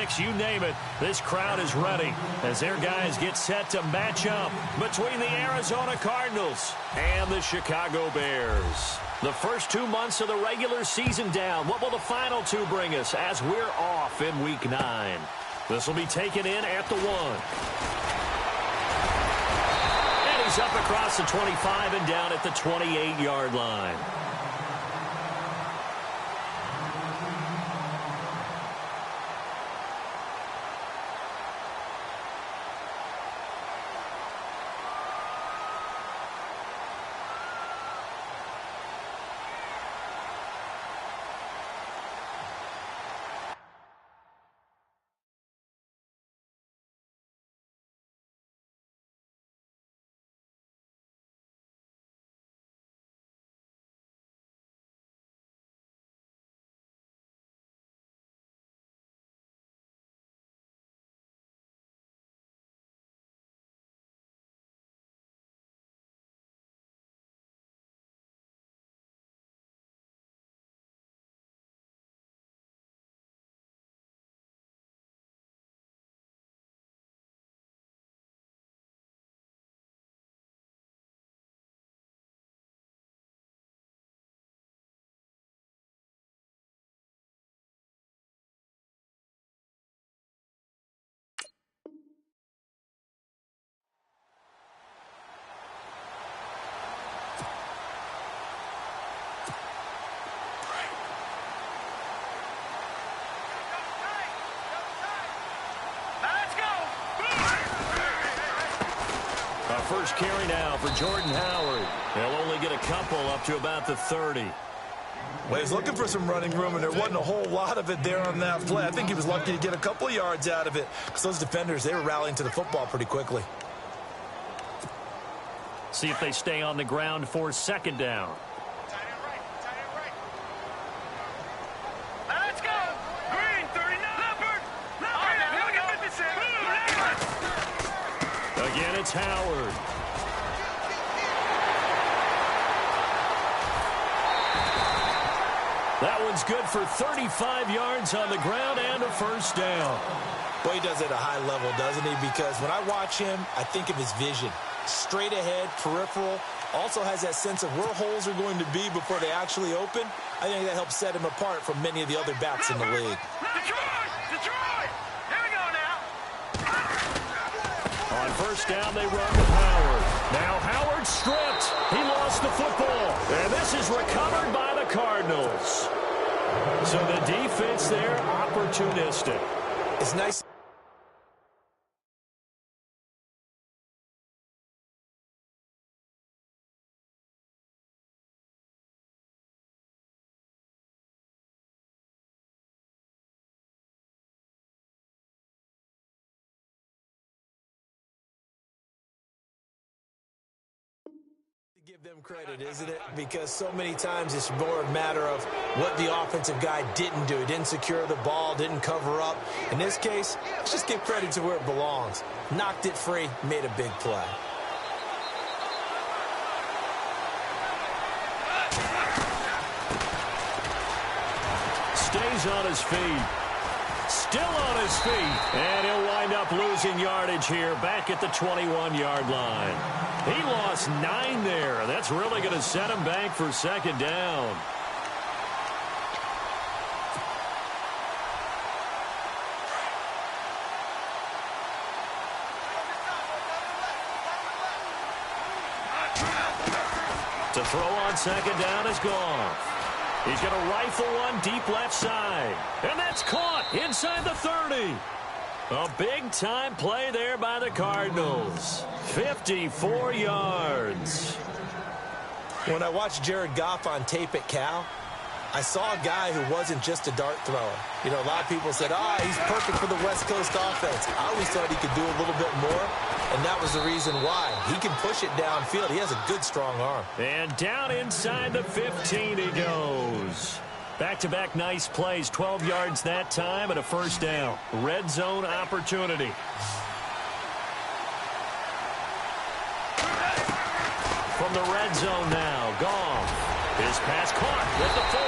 picks, you name it. This crowd is ready as their guys get set to match up between the Arizona Cardinals and the Chicago Bears. The first 2 months of the regular season down. What will the final two bring us as we're off in Week 9? This will be taken in at the 1. And he's up across the 25 and down at the 28-yard line. First carry now for Jordan Howard. They'll only get a couple up to about the 30. Well, he's looking for some running room, and there wasn't a whole lot of it there on that play. I think he was lucky to get a couple of yards out of it because those defenders, they were rallying to the football pretty quickly. See if they stay on the ground for second down. Let's go! Green, 39. Again, it's Howard. That one's good for 35 yards on the ground and a first down. Well, he does it at a high level, doesn't he? Because when I watch him, I think of his vision. Straight ahead, peripheral, also has that sense of where holes are going to be before they actually open. I think that helps set him apart from many of the other backs in the league. Detroit! Here we go now. On first down, they run with Howard. Now Howard stripped. He lost the football. And this is recovered by the Cardinals. So the defense there, opportunistic. It's nice. Give them credit, isn't it? Because so many times it's more a matter of what the offensive guy didn't do. He didn't secure the ball, didn't cover up. In this case, let's just give credit to where it belongs. Knocked it free, made a big play. Stays on his feet. Still on his feet. And he'll wind up losing yardage here back at the 21-yard line. He lost 9 there. That's really going to set him back for second down. To throw on second down is Goff. He's going to rifle one deep left side. And that's caught inside the 30. A big-time play there by the Cardinals. 54 yards. When I watched Jared Goff on tape at Cal, I saw a guy who wasn't just a dart thrower. You know, a lot of people said, he's perfect for the West Coast offense. I always thought he could do a little bit more, and that was the reason why. He can push it downfield. He has a good, strong arm. And down inside the 15 he goes. Back-to-back nice plays, 12 yards that time and a first down. Red zone opportunity. From the red zone now, Goff. His pass caught with the 4.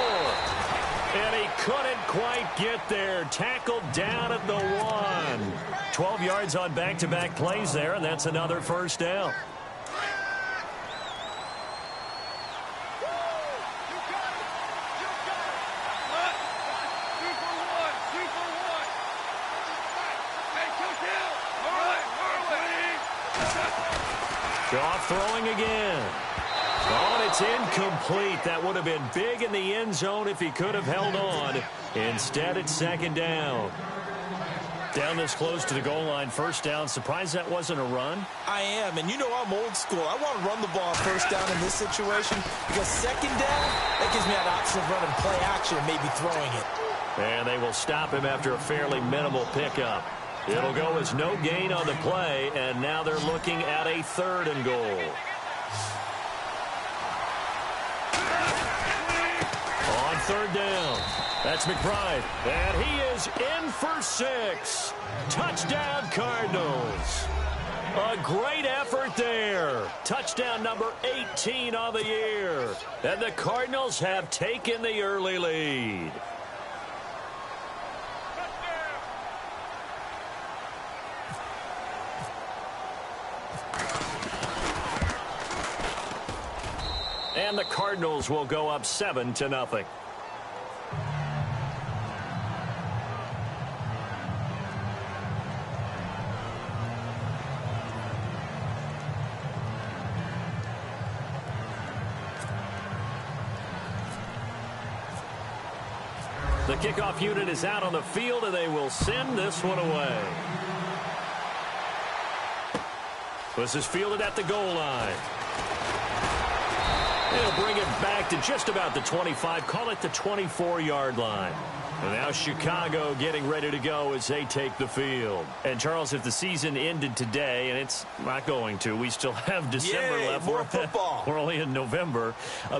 And he couldn't quite get there. Tackled down at the 1. 12 yards on back-to-back plays there, and that's another first down. Goff throwing again. Oh, and it's incomplete. That would have been big in the end zone if he could have held on. Instead, it's second down. Down this close to the goal line, first down. Surprised that wasn't a run? I am, and you know I'm old school. I want to run the ball on first down in this situation because second down, that gives me an option of running play action and maybe throwing it. And they will stop him after a fairly minimal pickup. It'll go as no gain on the play, and now they're looking at a 3rd and goal. On 3rd down, that's McBride, and he is in for 6. Touchdown, Cardinals. A great effort there. Touchdown number 18 on the year. And the Cardinals have taken the early lead. And the Cardinals will go up 7-0. The kickoff unit is out on the field, and they will send this one away. This is fielded at the goal line. They'll bring it back to just about the 25, call it the 24-yard line. And now Chicago getting ready to go as they take the field. And, Charles, if the season ended today, and it's not going to, we still have December left. More football. We're only in November.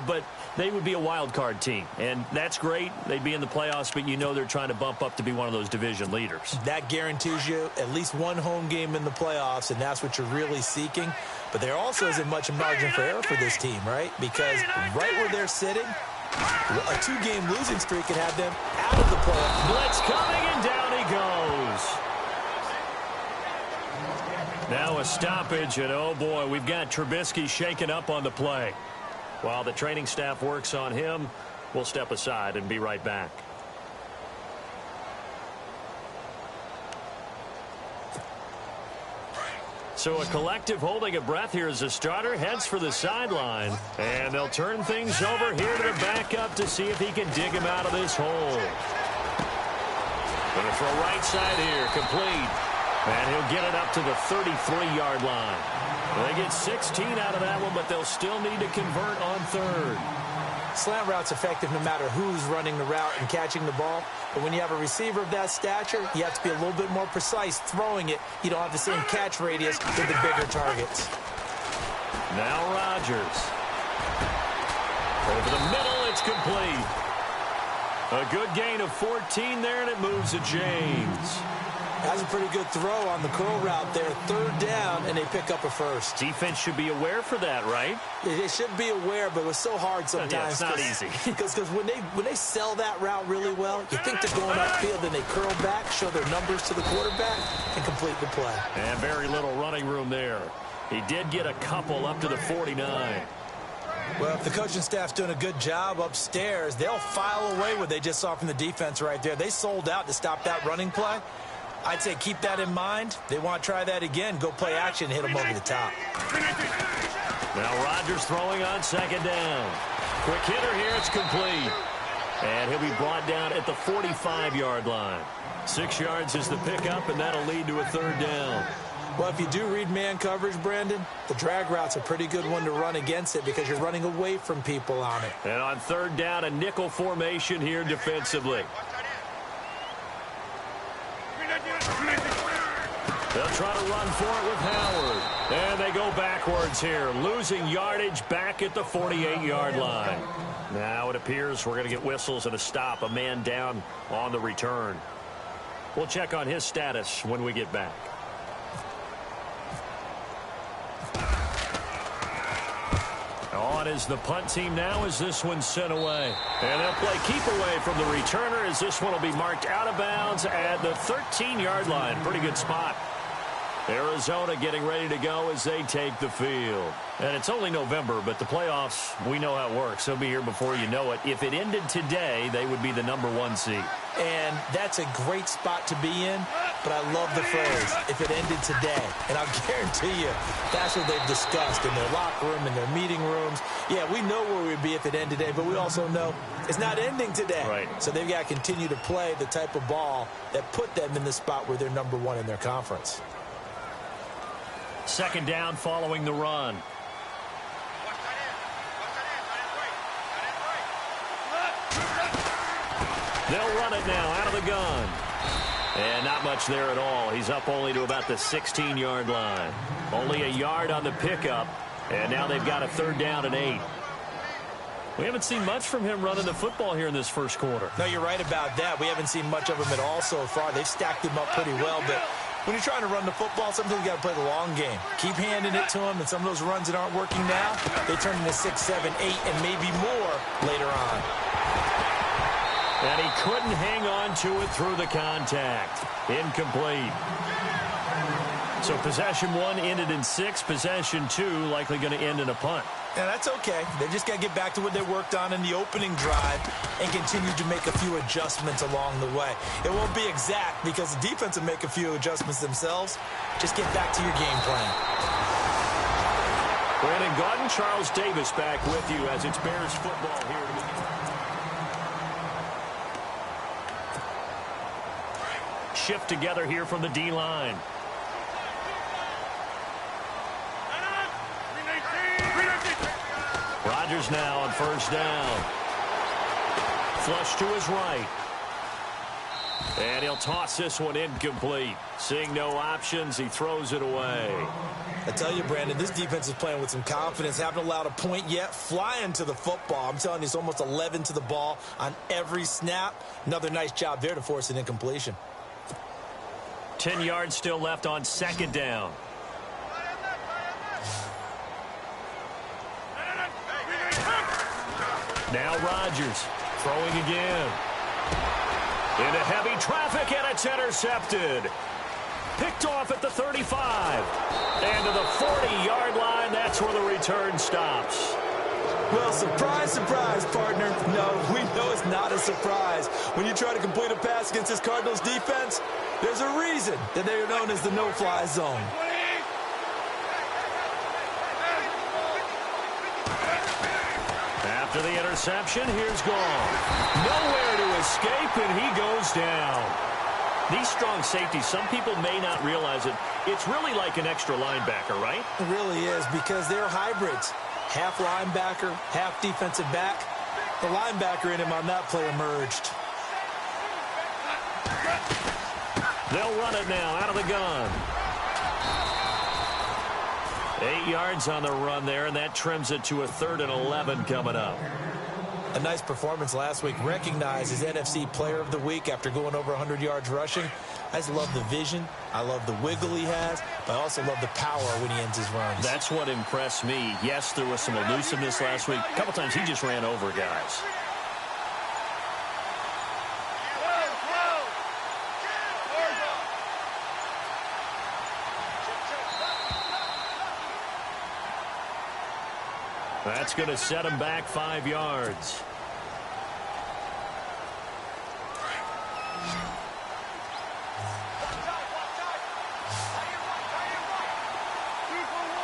But they would be a wild card team. And that's great. They'd be in the playoffs, but you know they're trying to bump up to be one of those division leaders. That guarantees you at least one home game in the playoffs, and that's what you're really seeking. But there also isn't much margin for error for this team, right? Because right where they're sitting, a 2-game losing streak can have them out of the playoffs. Blitz coming, and down he goes. Now a stoppage, and oh boy, we've got Trubisky shaken up on the play. While the training staff works on him, we'll step aside and be right back. So a collective holding a breath here as the starter heads for the sideline. And they'll turn things over here to the backup to see if he can dig him out of this hole. Going to throw right side here, complete. And he'll get it up to the 33-yard line. They get 16 out of that one, but they'll still need to convert on 3rd. Slant route's effective no matter who's running the route and catching the ball. But when you have a receiver of that stature, you have to be a little bit more precise throwing it. You don't have the same catch radius with the bigger targets. Now Rodgers. Over the middle, it's complete. A good gain of 14 there, and it moves to James. That's a pretty good throw on the curl route there. 3rd down, and they pick up a first. Defense should be aware for that, right? They should be aware, but it was so hard sometimes. Yeah, it's not easy. Because when they sell that route really well, you think they're going upfield, then they curl back, show their numbers to the quarterback, and complete the play. And very little running room there. He did get a couple up to the 49. Well, if the coaching staff's doing a good job upstairs, they'll file away what they just saw from the defense right there. They sold out to stop that running play. I'd say keep that in mind. They want to try that again. Go play action and hit them over the top. Now Rodgers throwing on 2nd down. Quick hitter here. It's complete. And he'll be brought down at the 45-yard line. 6 yards is the pickup, and that'll lead to a 3rd down. Well, if you do read man coverage, Brandon, the drag route's a pretty good one to run against it because you're running away from people on it. And on 3rd down, a nickel formation here defensively. They'll try to run for it with Howard. And they go backwards here, losing yardage back at the 48-yard line. Now it appears we're going to get whistles and a stop, a man down on the return. We'll check on his status when we get back. on is the punt team now as this one's sent away. And they'll play keep away from the returner as this one will be marked out of bounds at the 13-yard line. Pretty good spot. Arizona getting ready to go as they take the field. And it's only November, but the playoffs, we know how it works. They'll be here before you know it. If it ended today, they would be the #1 seed. And that's a great spot to be in, but I love the phrase, if it ended today. And I'll guarantee you, that's what they've discussed in their locker room, in their meeting rooms. Yeah, we know where we'd be if it ended today, but we also know it's not ending today. Right. So they've got to continue to play the type of ball that put them in the spot where they're #1 in their conference. Second down following the run. They'll run it now out of the gun. And not much there at all. He's up only to about the 16-yard line. Only a yard on the pickup. And now they've got a 3rd down and 8. We haven't seen much from him running the football here in this first quarter. No, you're right about that. We haven't seen much of him at all so far. They've stacked him up pretty well, but when you're trying to run the football, sometimes you got to play the long game. Keep handing it to him, and some of those runs that aren't working now, they turn into 6, 7, 8, and maybe more later on. And he couldn't hang on to it through the contact. Incomplete. So possession 1 ended in 6. Possession 2 likely going to end in a punt. Yeah, that's okay. They just got to get back to what they worked on in the opening drive and continue to make a few adjustments along the way. It won't be exact because the defense will make a few adjustments themselves. Just get back to your game plan. Brandon Gaudin, Charles Davis back with you as it's Bears football here to begin. Shift together here from the D-line. Rodgers now on 1st down. Flush to his right. And he'll toss this one incomplete. Seeing no options, he throws it away. I tell you, Brandon, this defense is playing with some confidence. Haven't allowed a point yet. Flying to the football. I'm telling you, it's almost 11 to the ball on every snap. Another nice job there to force an incompletion. 10 yards still left on 2nd down. Now Rodgers throwing again. Into heavy traffic, and it's intercepted. Picked off at the 35. And to the 40-yard line, that's where the return stops. Well, surprise, surprise, partner. No, we know it's not a surprise. When you try to complete a pass against this Cardinals defense, there's a reason that they are known as the no-fly zone. After the interception, here's gone. Nowhere to escape, and he goes down. These strong safeties, some people may not realize it. It's really like an extra linebacker, right? It really is, because they're hybrids. Half linebacker, half defensive back. The linebacker in him on that play emerged. They'll run it now out of the gun. 8 yards on the run there, and that trims it to a 3rd and 11 coming up. A nice performance last week. Recognized as NFC Player of the Week after going over 100 yards rushing. I just love the vision. I love the wiggle he has, but I also love the power when he ends his runs. That's what impressed me. Yes, there was some elusiveness last week. A couple times he just ran over guys. That's going to set him back 5 yards.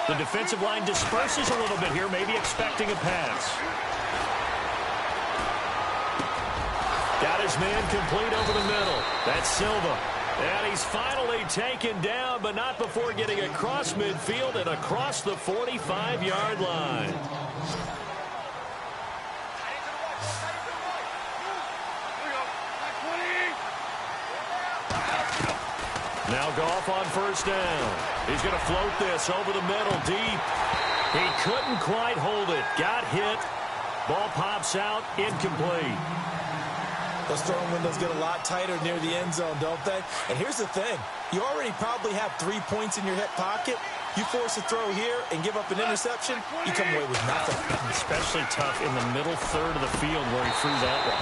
The defensive line disperses a little bit here, maybe expecting a pass. Got his man complete over the middle. That's Silva. And he's finally taken down, but not before getting across midfield and across the 45-yard line. Now Goff on 1st down. He's going to float this over the middle deep. He couldn't quite hold it. Got hit. Ball pops out. Incomplete. Those throwing windows get a lot tighter near the end zone, don't they? And here's the thing. You already probably have 3 points in your hip pocket. You force a throw here and give up an interception, you come away with nothing. Especially tough in the middle third of the field where he threw that one.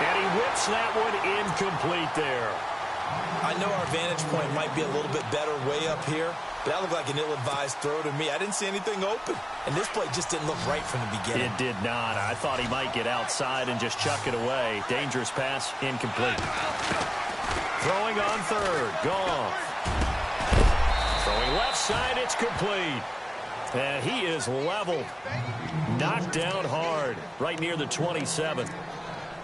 And he whips that one incomplete there. I know our vantage point might be a little bit better way up here, but that looked like an ill-advised throw to me. I didn't see anything open, and this play just didn't look right from the beginning. It did not. I thought he might get outside and just chuck it away. Dangerous pass, incomplete. Throwing on third, Goff. Throwing left side, it's complete. And he is leveled. Knocked down hard, right near the 27.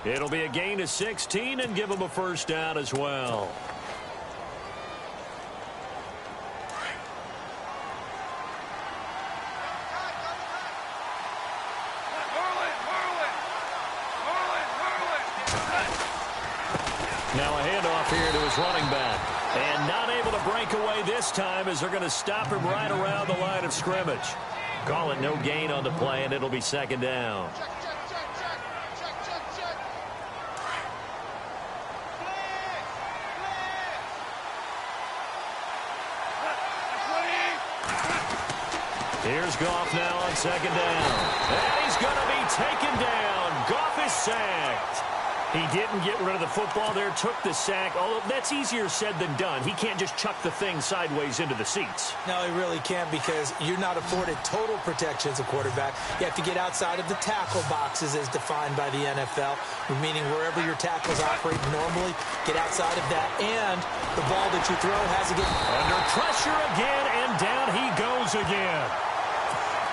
It'll be a gain of 16 and give him a first down as well. Now a handoff here to his running back. And not able to break away this time as they're going to stop him right around the line of scrimmage. Call it no gain on the play, and it'll be second down. Here's Goff now on second down. And he's going to be taken down. Goff is sacked. He didn't get rid of the football there, took the sack. Although that's easier said than done. He can't just chuck the thing sideways into the seats. No, he really can't because you're not afforded total protection as a quarterback. You have to get outside of the tackle boxes as defined by the NFL, meaning wherever your tackles operate normally, get outside of that. And the ball that you throw has to get under pressure again, and down he goes again.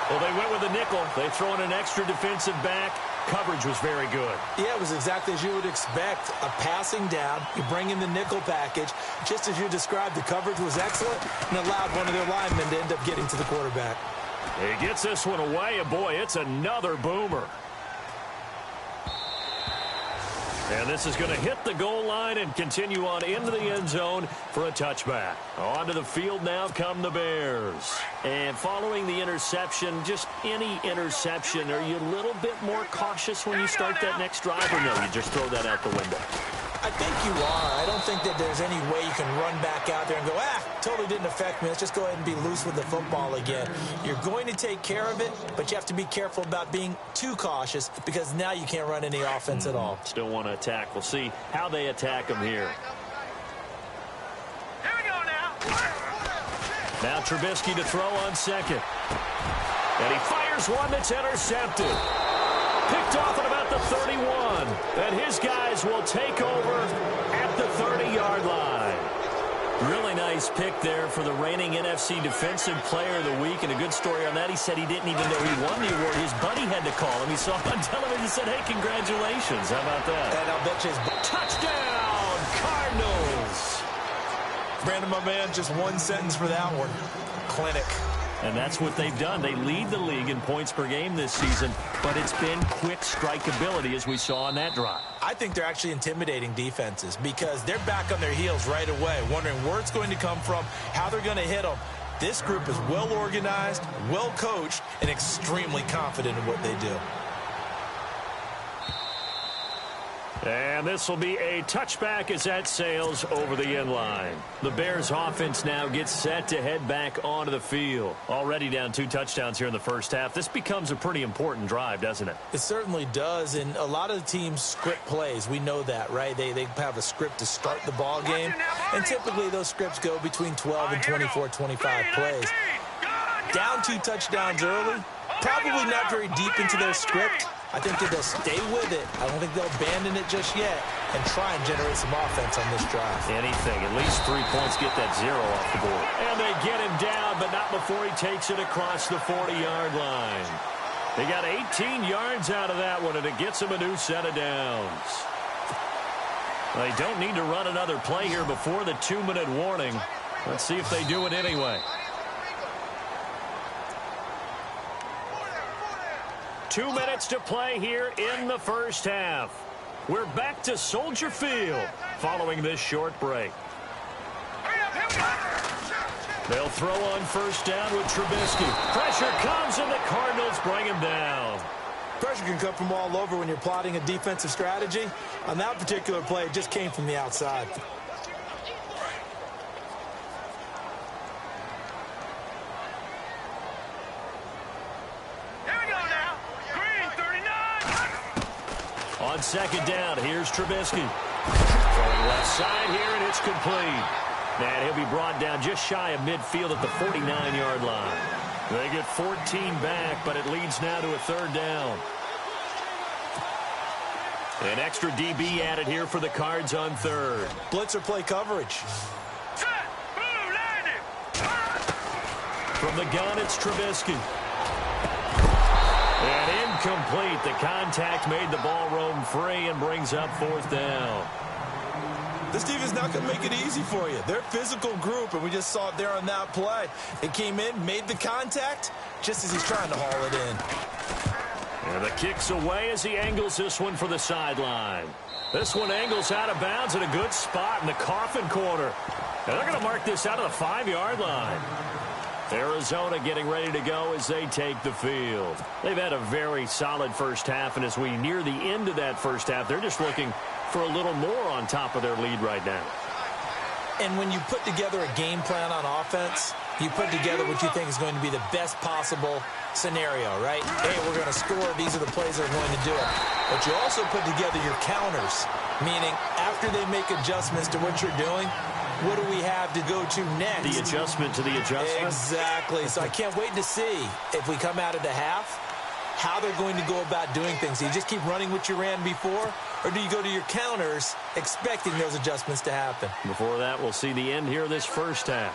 Well, they went with a nickel. They throw in an extra defensive back. Coverage was very good. Yeah, it was exactly as you would expect. A passing down, you bring in the nickel package. Just as you described, the coverage was excellent and allowed one of their linemen to end up getting to the quarterback. He gets this one away, and boy, it's another boomer. And this is going to hit the goal line and continue on into the end zone for a touchback. Onto the field now come the Bears. And following the interception, just any interception, are you a little bit more cautious when you start that next drive, or no, you just throw that out the window? I think you are. I don't think that there's any way you can run back out there and go, totally didn't affect me. Let's just go ahead and be loose with the football again. You're going to take care of it, but you have to be careful about being too cautious because now you can't run any offense at all. Still want to attack. We'll see how they attack him here. Here we go now. Now Trubisky to throw on second. And he fires one that's intercepted. Picked off at about the 31. And his guys will take over at the 30-yard line. Really nice pick there for the reigning NFC Defensive Player of the Week. And a good story on that. He said he didn't even know he won the award. His buddy had to call him. He saw him on television and said, hey, congratulations. How about that? And I'll bet you his touchdown, Cardinals. Brandon, my man, just one sentence for that one. Clinic. And that's what they've done. They lead the league in points per game this season, but it's been quick strikeability as we saw on that drive. I think they're actually intimidating defenses because they're back on their heels right away, wondering where it's going to come from, how they're going to hit them. This group is well organized, well coached, and extremely confident in what they do. And this will be a touchback as that sails over the end line. The Bears offense now gets set to head back onto the field. Already down 2 touchdowns here in the first half. This becomes a pretty important drive, doesn't it? It certainly does, and a lot of the teams script plays. We know that, right? They have a script to start the ball game, and typically those scripts go between 12 and 24, 25 plays. Down 2 touchdowns early, probably not very deep into their script. I think that they'll stay with it. I don't think they'll abandon it just yet and try and generate some offense on this drive. Anything. At least 3 points, get that 0 off the board. And they get him down, but not before he takes it across the 40-yard line. They got 18 yards out of that one, and it gets them a new set of downs. They don't need to run another play here before the 2-minute warning. Let's see if they do it anyway. 2 minutes to play here in the first half. We're back to Soldier Field following this short break. They'll throw on first down with Trubisky. Pressure comes, and the Cardinals bring him down. Pressure can come from all over when you're plotting a defensive strategy. On that particular play, it just came from the outside. On second down, here's Trubisky. Throwing left side here, and it's complete. And he'll be brought down just shy of midfield at the 49-yard line. They get 14 back, but it leads now to a third down. An extra DB added here for the Cards on third. Blitzer play coverage. From the gun, it's Trubisky. And incomplete. The contact made the ball roam free and brings up fourth down. This team is not going to make it easy for you. They're a physical group, and we just saw it there on that play. They came in, made the contact, just as he's trying to haul it in. And the kick's away as he angles this one for the sideline. This one angles out of bounds at a good spot in the coffin corner. And they're going to mark this out of the 5-yard line. Arizona getting ready to go as they take the field. They've had a very solid first half, and as we near the end of that first half, they're just looking for a little more on top of their lead right now. And when you put together a game plan on offense, you put together what you think is going to be the best possible scenario, right? Hey, we're going to score. These are the plays that are going to do it. But you also put together your counters, meaning after they make adjustments to what you're doing, what do we have to go to next? The adjustment to the adjustment. Exactly. So I can't wait to see if we come out of the half, how they're going to go about doing things. Do you just keep running what you ran before, or do you go to your counters expecting those adjustments to happen? Before that, we'll see the end here of this first half.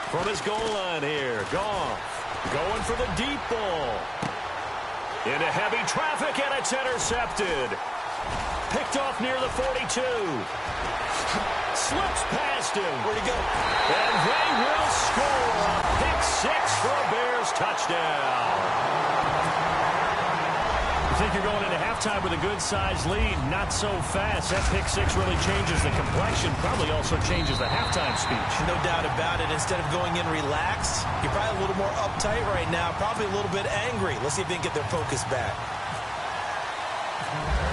From his goal line here, Goff going for the deep ball. Into heavy traffic, and it's intercepted. Picked off near the 42. Slips past him. Where'd he go? And they will score a pick six for a Bears touchdown. You think you're going into halftime with a good-sized lead, not so fast. That pick six really changes the complexion, probably also changes the halftime speech. No doubt about it. Instead of going in relaxed, you're probably a little more uptight right now, probably a little bit angry. Let's see if they can get their focus back.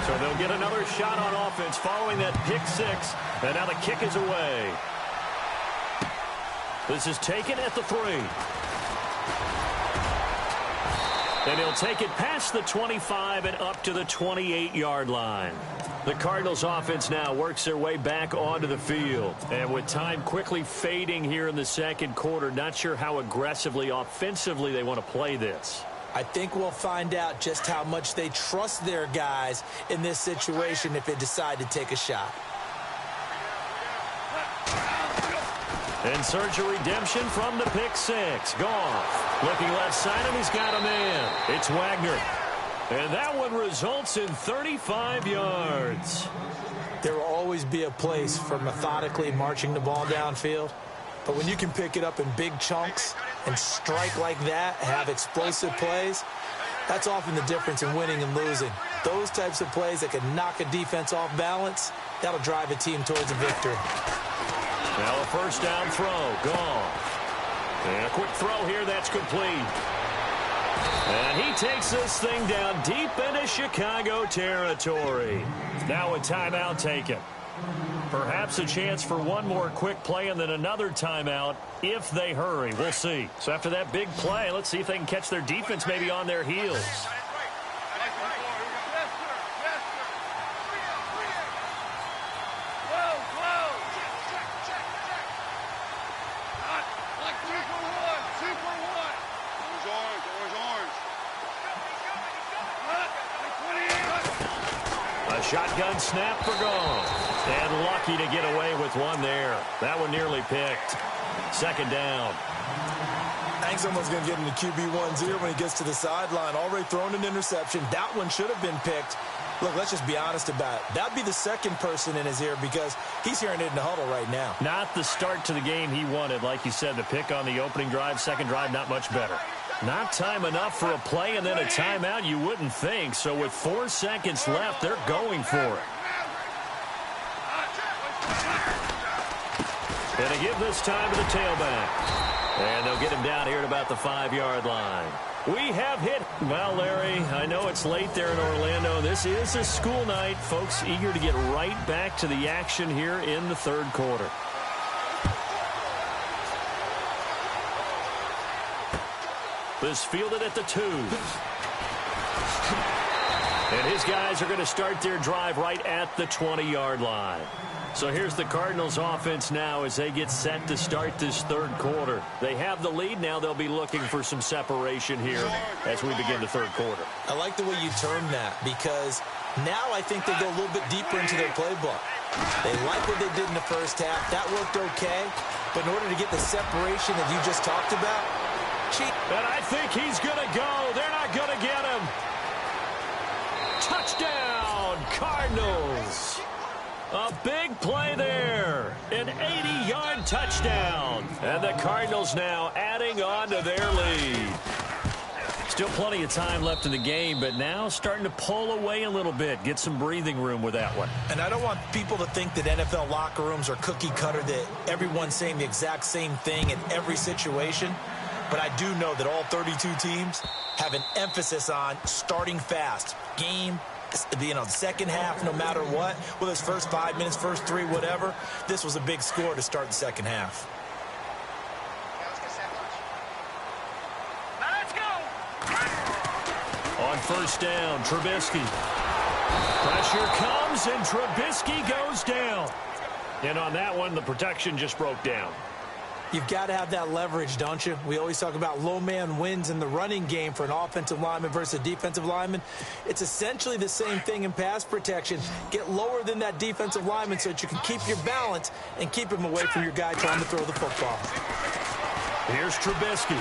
So they'll get another shot on offense following that pick six, and now the kick is away. This is taken at the 3. And he'll take it past the 25 and up to the 28-yard line. The Cardinals offense now works their way back onto the field. And with time quickly fading here in the second quarter, not sure how aggressively, offensively they want to play this. I think we'll find out just how much they trust their guys in this situation if they decide to take a shot. And search a redemption from the pick six. Goff looking left side, and he's got a man. It's Wagner. And that one results in 35 yards. There will always be a place for methodically marching the ball downfield. But when you can pick it up in big chunks and strike like that, have explosive plays, that's often the difference in winning and losing. Those types of plays that can knock a defense off balance, that'll drive a team towards a victory. Now a first down throw. Goff. And a quick throw here. That's complete. And he takes this thing down deep into Chicago territory. Now a timeout taken. Perhaps a chance for one more quick play and then another timeout if they hurry. We'll see. So after that big play, let's see if they can catch their defense maybe on their heels. Shotgun snap for Goff. And lucky to get away with one there. That one nearly picked. Second down. I think someone's going to get into QB1's ear when he gets to the sideline. Already thrown an interception. That one should have been picked. Look, let's just be honest about it. That'd be the second person in his ear because he's hearing it in the huddle right now. Not the start to the game he wanted. Like you said, the pick on the opening drive, second drive, not much better. Not time enough for a play and then a timeout, you wouldn't think. So with 4 seconds left, they're going for it. And they give this time to the tailback. And they'll get him down here at about the 5-yard line. We have hit. Well, Larry, I know it's late there in Orlando. This is a school night. Folks eager to get right back to the action here in the third quarter. This fielded at the 2. And his guys are going to start their drive right at the 20-yard line. So here's the Cardinals offense now as they get set to start this third quarter. They have the lead. Now they'll be looking for some separation here as we begin the third quarter. I like the way you termed that because now I think they go a little bit deeper into their playbook. They like what they did in the first half. That worked okay. But in order to get the separation that you just talked about, and I think he's going to go. They're not going to get him. Touchdown, Cardinals. A big play there. An 80-yard touchdown. And the Cardinals now adding on to their lead. Still plenty of time left in the game, but now starting to pull away a little bit. Get some breathing room with that one. And I don't want people to think that NFL locker rooms are cookie cutter, that everyone's saying the exact same thing in every situation. But I do know that all 32 teams have an emphasis on starting fast. Game, the second half, no matter what, whether it's first 5 minutes, first 3, whatever, this was a big score to start the second half. Now let's go. On first down, Trubisky. Pressure comes, and Trubisky goes down. And on that one, the protection just broke down. You've got to have that leverage, don't you? We always talk about low man wins in the running game for an offensive lineman versus a defensive lineman. It's essentially the same thing in pass protection. Get lower than that defensive lineman so that you can keep your balance and keep him away from your guy trying to throw the football. Here's Trubisky.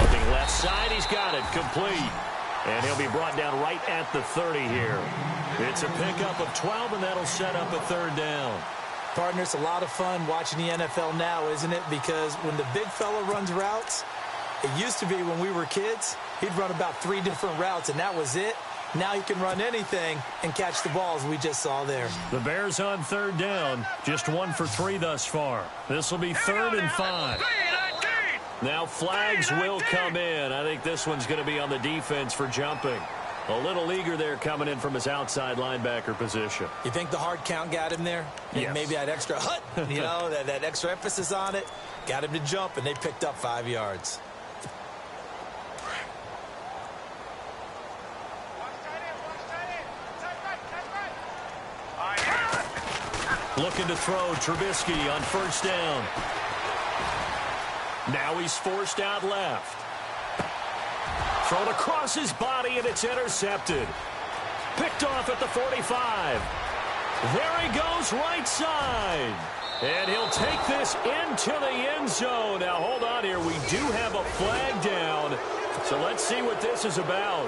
Looking left side, he's got it, complete. And he'll be brought down right at the 30 here. It's a pickup of 12, and that'll set up a third down. Partner, it's a lot of fun watching the NFL now, isn't it? Because when the big fella runs routes, it used to be when we were kids, he'd run about 3 different routes, and that was it. Now he can run anything and catch the balls we just saw there. The Bears on third down, just 1 for 3 thus far. This will be 3rd and 5. Now flags will come in. I think this one's going to be on the defense for jumping. A little eager there coming in from his outside linebacker position. You think the hard count got him there? Yes. Maybe that extra that extra emphasis on it got him to jump, and they picked up 5 yards. Looking to throw, Trubisky on first down. Now he's forced out left. Thrown across his body, and it's intercepted. Picked off at the 45. There he goes, right side. And he'll take this into the end zone. Now, hold on here. We do have a flag down. So let's see what this is about.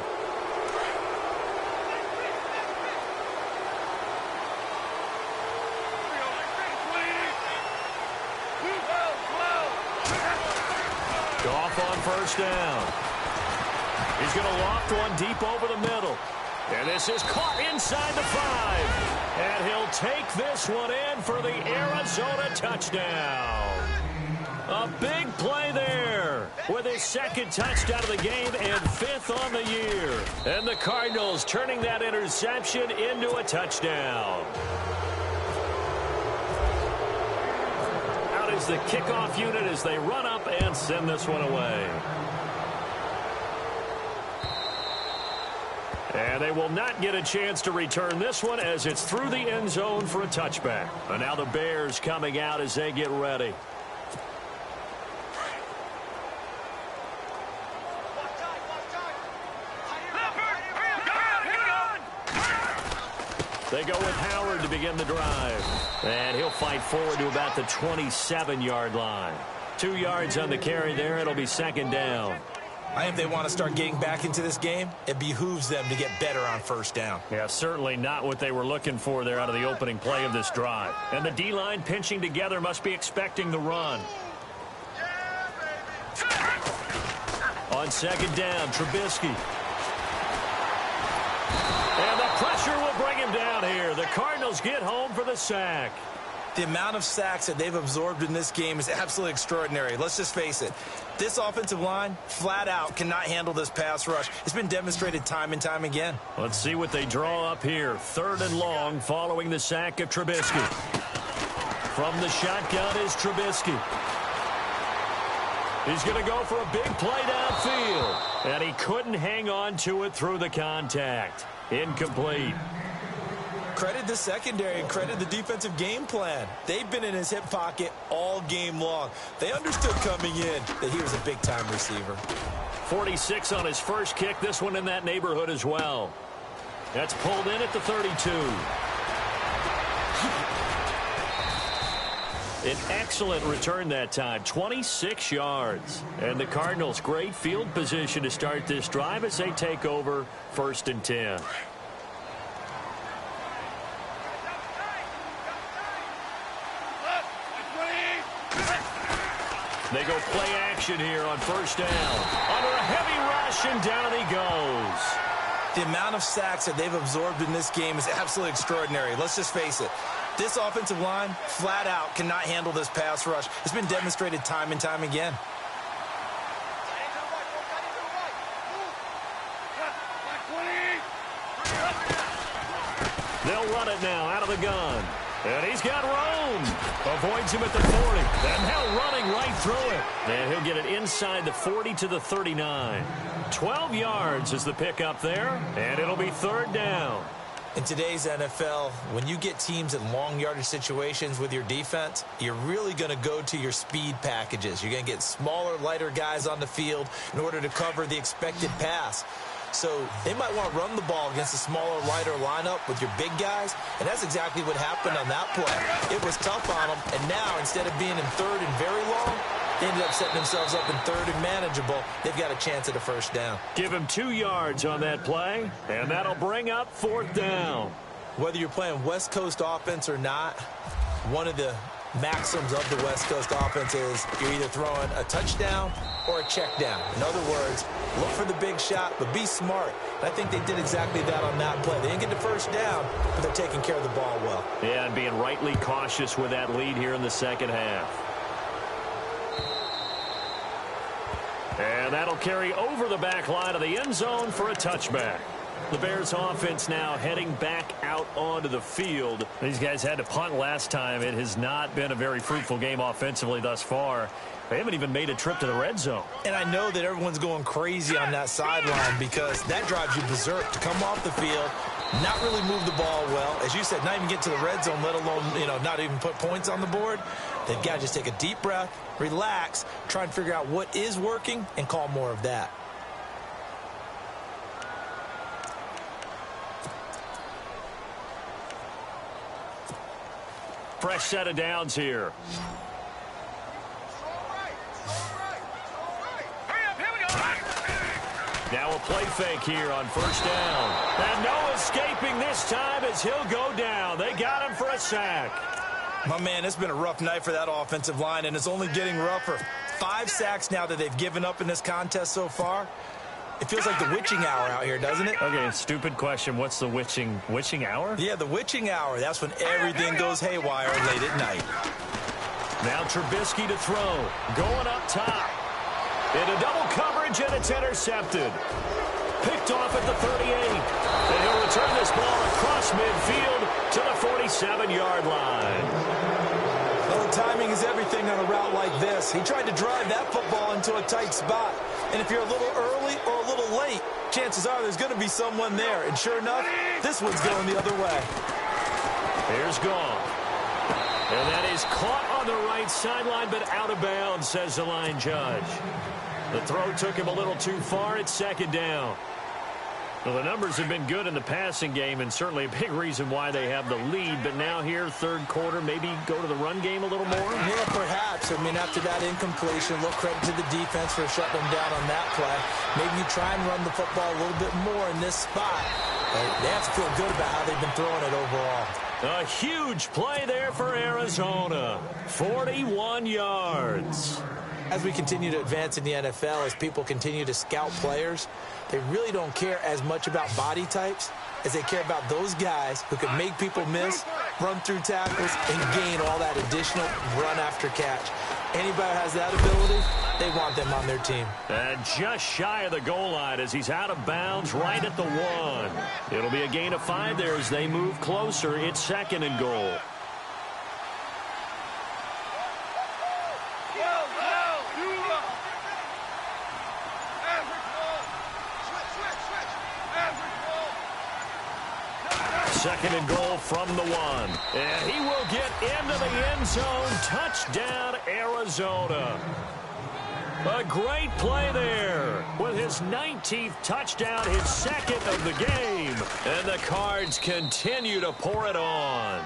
Off on first down. He's going to loft one deep over the middle. And this is caught inside the 5. And he'll take this one in for the Arizona touchdown. A big play there with his 2nd touchdown of the game and 5th on the year. And the Cardinals turning that interception into a touchdown. Out is the kickoff unit as they run up and send this one away. And they will not get a chance to return this one as it's through the end zone for a touchback. And now the Bears coming out as they get ready. They go with Howard to begin the drive. And he'll fight forward to about the 27-yard line. 2 yards on the carry there. It'll be 2nd down. I think they want to start getting back into this game. It behooves them to get better on first down. Yeah, certainly not what they were looking for there out of the opening play of this drive. And the D-line pinching together must be expecting the run. On 2nd down, Trubisky. And the pressure will bring him down here. The Cardinals get home for the sack. The amount of sacks that they've absorbed in this game is absolutely extraordinary. Let's just face it. This offensive line, flat out, cannot handle this pass rush. It's been demonstrated time and time again. Let's see what they draw up here. 3rd and long following the sack of Trubisky. From the shotgun is Trubisky. He's going to go for a big play downfield. And he couldn't hang on to it through the contact. Incomplete. Credit the secondary and credit the defensive game plan. They've been in his hip pocket all game long. They understood coming in that he was a big-time receiver. 46 on his first kick. This one in that neighborhood as well. That's pulled in at the 32. An excellent return that time, 26 yards. And the Cardinals, great field position to start this drive as they take over 1st and 10. They go play action here on 1st down. Under a heavy rush, and down he goes. The amount of sacks that they've absorbed in this game is absolutely extraordinary. Let's just face it. This offensive line, flat out, cannot handle this pass rush. It's been demonstrated time and time again. They'll run it now out of the gun. And he's got room. Avoids him at the 40. And now running right through it. And he'll get it inside the 40 to the 39. 12 yards is the pickup there. And it'll be 3rd down. In today's NFL, when you get teams in long yardage situations with your defense, you're really going to go to your speed packages. You're going to get smaller, lighter guys on the field in order to cover the expected pass. So they might want to run the ball against a smaller, lighter lineup with your big guys, and that's exactly what happened on that play. It was tough on them, and now instead of being in 3rd and very long, they ended up setting themselves up in 3rd and manageable. They've got a chance at a 1st down. Give him 2 yards on that play, and that'll bring up 4th down. Whether you're playing West Coast offense or not, one of the maxims of the West Coast offense is you're either throwing a touchdown or a check down. In other words, look for the big shot, but be smart. And I think they did exactly that on that play. They didn't get the 1st down, but they're taking care of the ball well. Yeah, and being rightly cautious with that lead here in the 2nd half. And that'll carry over the back line of the end zone for a touchback. The Bears offense now heading back out onto the field. These guys had to punt last time. It has not been a very fruitful game offensively thus far. They haven't even made a trip to the red zone. And I know that everyone's going crazy on that sideline because that drives you berserk to come off the field, not really move the ball well. As you said, not even get to the red zone, let alone, not even put points on the board. They've got to just take a deep breath, relax, try and figure out what is working, and call more of that. Fresh set of downs here. Now a play fake here on 1st down. And no escaping this time as he'll go down. They got him for a sack. My man, it's been a rough night for that offensive line, and it's only getting rougher. 5 sacks now that they've given up in this contest so far. It feels like the witching hour out here, doesn't it? Okay, stupid question. What's the witching hour? Yeah, the witching hour. That's when everything goes haywire late at night. Now Trubisky to throw. Going up top. Into double coverage, and it's intercepted. Picked off at the 38. And he'll return this ball across midfield to the 47-yard line. Well, the timing is everything on a route like this. He tried to drive that football into a tight spot. And if you're a little early or a little late, chances are there's going to be someone there. And sure enough, this one's going the other way. Here's Gone. And that is caught on the right sideline, but out of bounds, says the line judge. The throw took him a little too far. It's 2nd down. Well, the numbers have been good in the passing game, and certainly a big reason why they have the lead. But now here, 3rd quarter, maybe go to the run game a little more? Yeah, perhaps. I mean, after that incompletion, a little credit to the defense for shutting them down on that play. Maybe you try and run the football a little bit more in this spot. They have to feel good about how they've been throwing it overall. A huge play there for Arizona. 41 yards. As we continue to advance in the NFL, as people continue to scout players, they really don't care as much about body types as they care about those guys who can make people miss run through tackles, and gain all that additional run after catch. Anybody who has that ability, they want them on their team. And just shy of the goal line as he's out of bounds right at the 1. It'll be a gain of 5 there as they move closer. It's 2nd and goal. Second and goal from the 1. And he will get into the end zone. Touchdown, Arizona. A great play there with his 19th touchdown, his 2nd of the game. And the Cards continue to pour it on.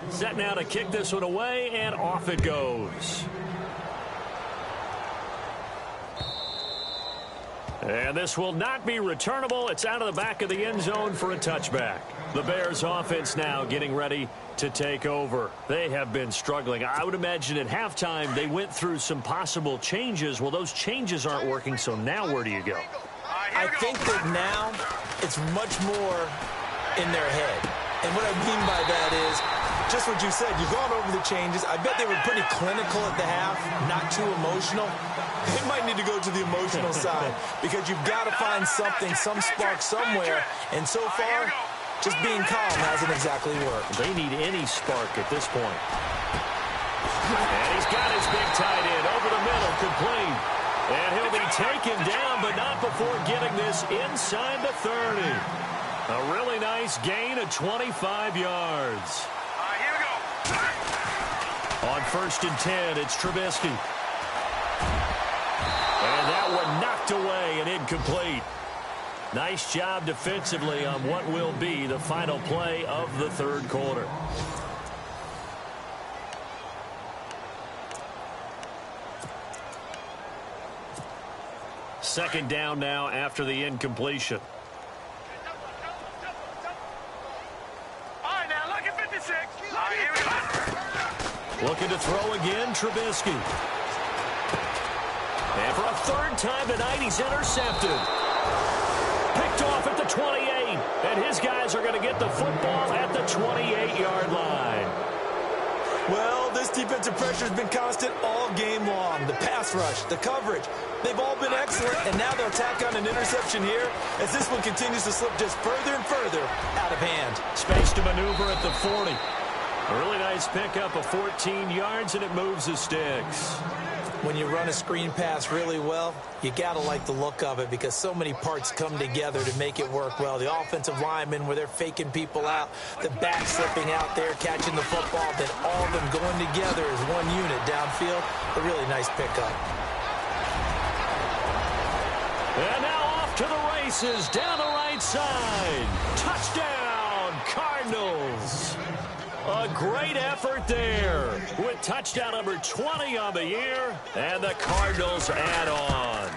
Set now to kick this one away, and off it goes. And this will not be returnable. It's out of the back of the end zone for a touchback. The Bears offense now getting ready to take over. They have been struggling. I would imagine at halftime they went through some possible changes. Well, those changes aren't working, so now where do you go? I think that now it's much more in their head. And what I mean by that is just what you said. You've gone over the changes. I bet they were pretty clinical at the half, not too emotional. They might need to go to the emotional side because you've got to find something, some spark somewhere. And so far, just being calm hasn't exactly worked. They need any spark at this point. And he's got his big tight end over the middle, complete. And he'll be taken down, but not before getting this inside the 30. A really nice gain of 25 yards. Here we go. On 1st and 10, it's Trubisky. And that one knocked away and incomplete. Nice job defensively on what will be the final play of the 3rd quarter. Second down now after the incompletion. All right, now look at 56. Here we go. Looking to throw again, Trubisky. And for a 3rd time tonight, he's intercepted. Picked off at the 28. And his guys are going to get the football at the 28-yard line. Well, this defensive pressure has been constant all game long. The pass rush, the coverage, they've all been excellent. And now they'll tack on an interception here as this one continues to slip just further and further out of hand. Space to maneuver at the 40. A really nice pickup of 14 yards, and it moves the sticks. When you run a screen pass really well, you got to like the look of it because so many parts come together to make it work well. The offensive linemen where they're faking people out, the back slipping out there, catching the football, then all of them going together as one unit downfield. A really nice pickup. And now off to the races down the right side. Touchdown, Cardinals. A great effort there with touchdown number 20 on the year, and the Cardinals add on.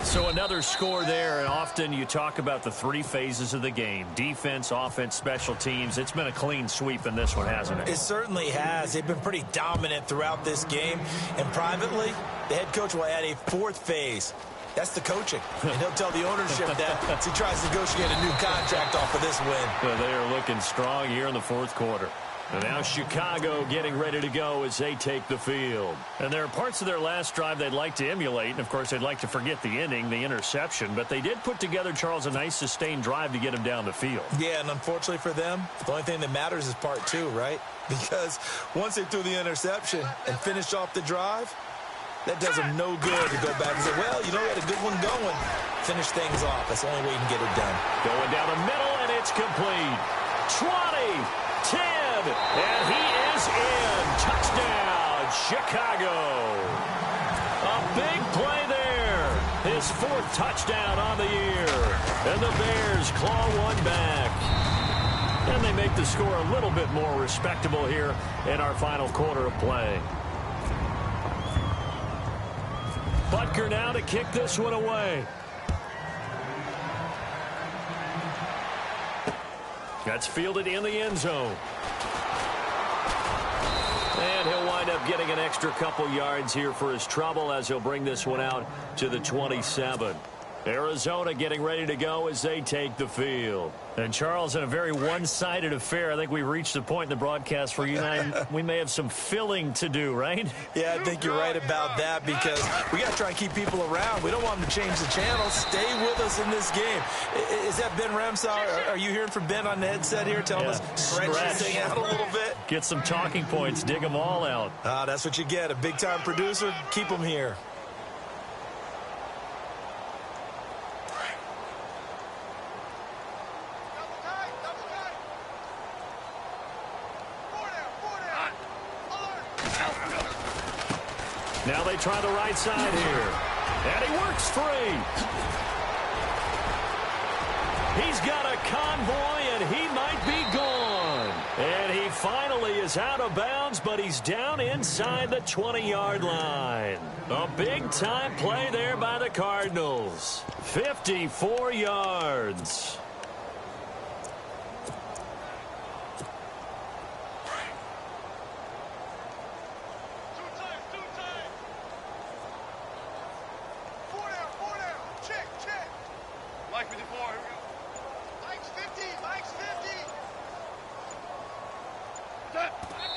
So another score there, and often you talk about the 3 phases of the game: defense, offense, special teams. It's been a clean sweep in this one, hasn't it? It certainly has. They've been pretty dominant throughout this game, and privately, the head coach will add a 4th phase. That's the coaching. And he'll tell the ownership that as he tries to negotiate a new contract off of this win. Well, they are looking strong here in the 4th quarter. And now Chicago getting ready to go as they take the field. And there are parts of their last drive they'd like to emulate. And, of course, they'd like to forget the inning, the interception. But they did put together, Charles, a nice sustained drive to get him down the field. Yeah, and unfortunately for them, the only thing that matters is part 2, right? Because once they threw the interception and finished off the drive, that does them no good to go back and say, well, you know, we had a good one going. Finish things off. That's the only way you can get it done. Going down the middle, and it's complete. 20, 10, and he is in. Touchdown, Chicago. A big play there. His 4th touchdown on the year. And the Bears claw one back. And they make the score a little bit more respectable here in our final quarter of play. Butker now to kick this one away. That's fielded in the end zone. And he'll wind up getting an extra couple yards here for his trouble as he'll bring this one out to the 27. Arizona getting ready to go as they take the field. And, Charles, in a very one-sided affair, I think we reached a point in the broadcast where you and I, we may have some filling to do, right? Yeah, I think you're right about that because we got to try and keep people around. We don't want them to change the channel. Stay with us in this game. Is that Ben Ramsau? Are you hearing from Ben on the headset here telling us stretch this thing out a little bit? Get some talking points. Dig them all out. That's what you get. A big-time producer. Keep them here. Now they try the right side here. And he works free. He's got a convoy, and he might be gone. And he finally is out of bounds, but he's down inside the 20-yard line. A big-time play there by the Cardinals. 54 yards.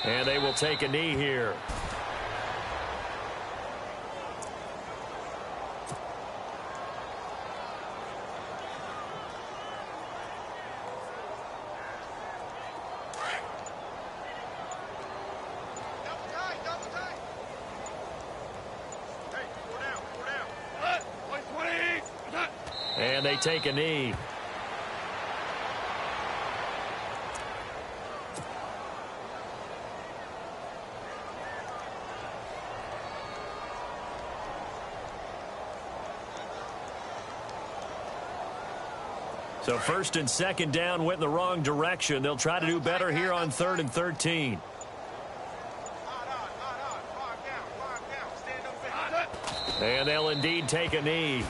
And they will take a knee here. And they take a knee. So first and second down went in the wrong direction. They'll try to do better here on 3rd and 13. And they'll indeed take a knee.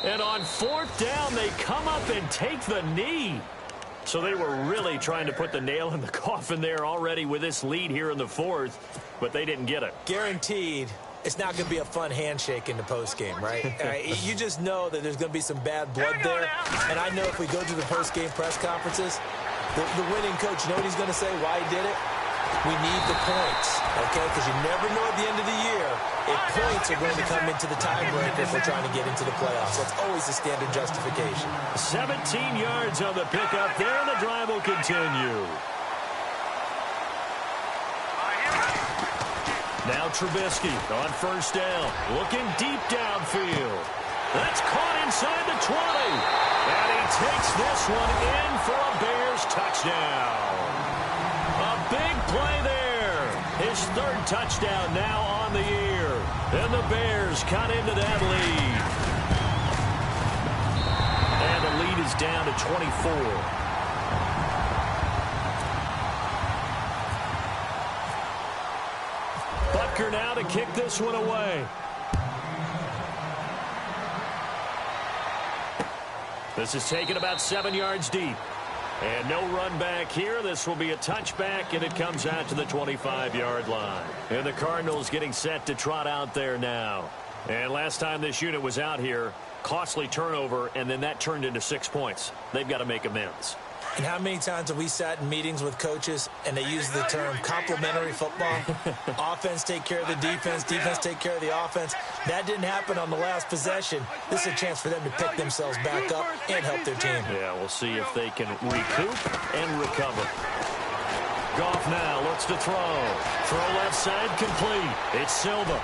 And on 4th down, they come up and take the knee. So they were really trying to put the nail in the coffin there already with this lead here in the 4th, but they didn't get it. Guaranteed, it's not going to be a fun handshake in the postgame, right? You just know that there's going to be some bad blood there. And I know if we go to the postgame press conferences, the winning coach, you know what he's going to say, why he did it? We need the points, okay? Because you never know at the end of the year if points are going to come into the tiebreaker if we're trying to get into the playoffs. That's always the standard justification. 17 yards on the pickup there, and the drive will continue. Now Trubisky on 1st down, looking deep downfield. That's caught inside the 20. And he takes this one in for a Bears touchdown. A big play there. His 3rd touchdown now on the year. And the Bears cut into that lead. And the lead is down to 24. Butker now to kick this one away. This is taken about 7 yards deep. And no run back here. This will be a touchback, and it comes out to the 25-yard line. And the Cardinals getting set to trot out there now. And last time this unit was out here, costly turnover, and then that turned into 6 points. They've got to make amends. And how many times have we sat in meetings with coaches and they use the term complementary football? Offense take care of the defense, defense take care of the offense. That didn't happen on the last possession. This is a chance for them to pick themselves back up and help their team. Yeah, we'll see if they can recoup and recover. Goff now looks to throw. Throw left side complete. It's Silva.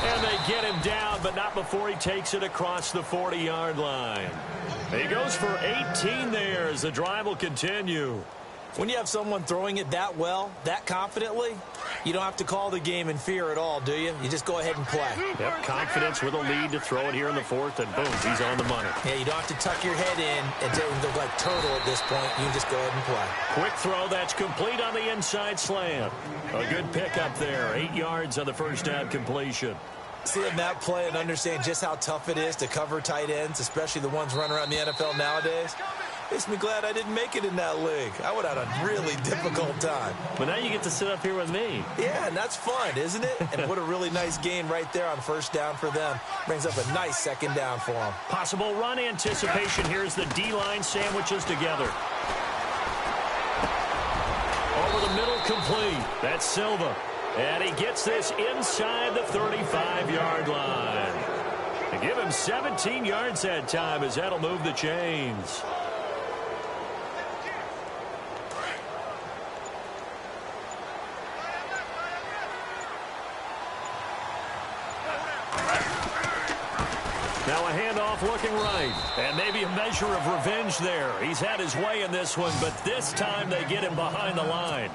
And they get him down, but not before he takes it across the 40-yard line. He goes for 18 there as the drive will continue. When you have someone throwing it that well, that confidently, You don't have to call the game in fear at all, do you? You just go ahead and play. Yep, confidence with a lead to throw it here in the fourth, and boom, he's on the money. Yeah, you don't have to tuck your head in and look like turtle at this point. You can just go ahead and play. Quick throw, that's complete on the inside slant. A good pickup there, 8 yards on the first down completion. Seeing that play and understand just how tough it is to cover tight ends, especially the ones running around the NFL nowadays, makes me glad I didn't make it in that league. I would have had a really difficult time. But now you get to sit up here with me. Yeah, and that's fun, isn't it? And what a really nice gain right there on first down for them. Brings up a nice second down for them. Possible run anticipation here as the D-line sandwiches together. Over the middle, complete. That's Silva. And he gets this inside the 35-yard line. They give him 17 yards that time as that'll move the chains. Now a handoff looking right. And maybe a measure of revenge there. He's had his way in this one, but this time they get him behind the line.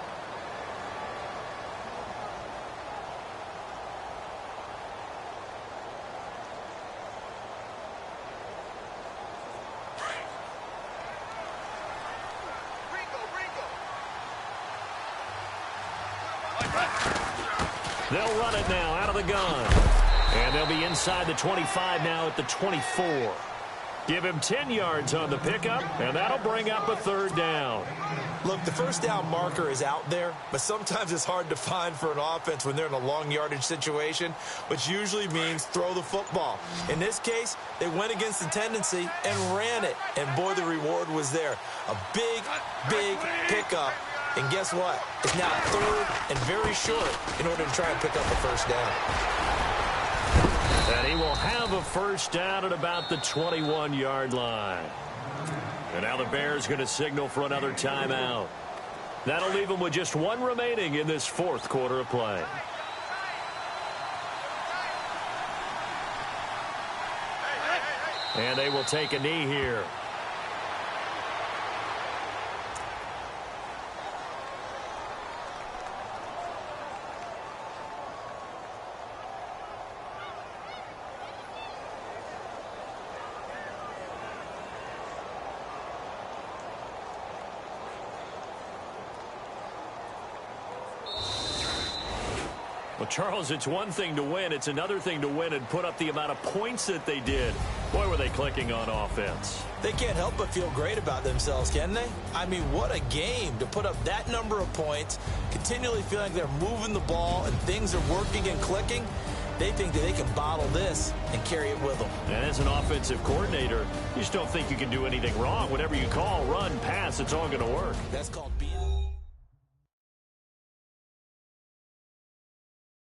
They'll run it now out of the gun. And they'll be inside the 25 now at the 24. Give him 10 yards on the pickup, and that'll bring up a third down. Look, the first down marker is out there, but sometimes it's hard to find for an offense when they're in a long yardage situation, which usually means throw the football. In this case, they went against the tendency and ran it, and boy, the reward was there. A big, big pickup. And guess what? It's now third and very short in order to try and pick up a first down. And he will have a first down at about the 21-yard line. And now the Bears going to signal for another timeout. That'll leave them with just one remaining in this fourth quarter of play. And they will take a knee here. Well, Charles, it's one thing to win. It's another thing to win and put up the amount of points that they did. Boy, were they clicking on offense. They can't help but feel great about themselves, can they? I mean, what a game to put up that number of points, continually feeling like they're moving the ball and things are working and clicking. They think that they can bottle this and carry it with them. And as an offensive coordinator, you just don't think you can do anything wrong. Whatever you call, run, pass, it's all going to work. That's called being